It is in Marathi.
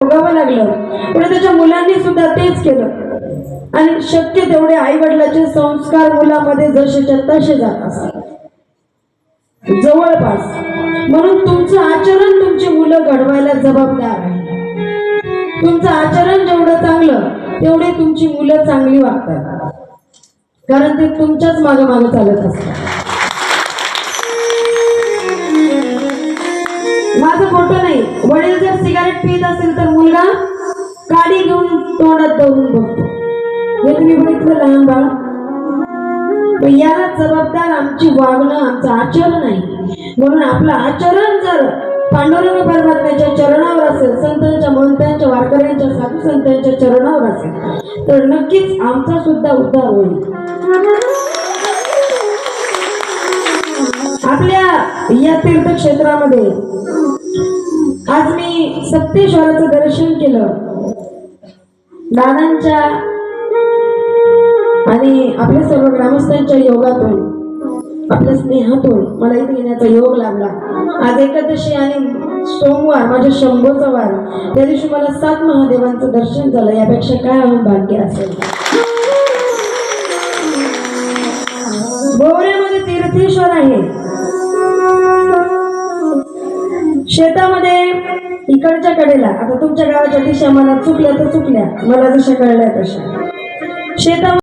भोगावं लागलं, पण त्याच्या मुलांनी सुद्धा तेच केलं आणि शक्य तेवढे आई वडिलांचे संस्कार मुलामध्ये जसेच्या तसे जात असतात जवळपास. म्हणून तुमचं आचरण तुमची मुलं घडवायला जबाबदार आहे. तुमचं आचरण जेवढं चांगलं तेवढे तुमची मुलं चांगली वागतात, कारण ते तुमच्याच मागे मागे चालत असतात. माझं खोटं नाही, वडील जर सिगारेट पित असेल तर मुलगा काडी घेऊन तोंडात दवरून बघतो. हे तुम्ही बघितलं लहान बाळ. याला जबाबदार आमची वागणं, आमचं आचरण आहे. म्हणून आपलं आचरण जर पांडुरंग परमात्म्याच्या चरणावर असेल, संतांच्या महंतांच्या वारकऱ्यांच्या साधू संतांच्या चरणावर असेल, तर नक्कीच आमचा सुद्धा उद्धार होईल. आपल्या या तीर्थक्षेत्रामध्ये आज मी सप्तेश्वराचं दर्शन केलं. दादांच्या आणि आपल्या सर्व ग्रामस्थांच्या योगातून, आपल्या स्नेहातून मला इथे येण्याचा योग लागला. आज एकादशी आणि सोमवार माझ्या शंभोचा वार, त्या दिवशी मला 7 महादेवांचं दर्शन झालं. यापेक्षा काय भाग्य असेल. भोवऱ्यामध्ये तीर्थेश्वर आहे. शेतामध्ये इकडच्या कडेला, आता तुमच्या गावाच्या दिशा मला चुकल्या तर चुकल्या, मला जशा कळल्या तशा शेतामध्ये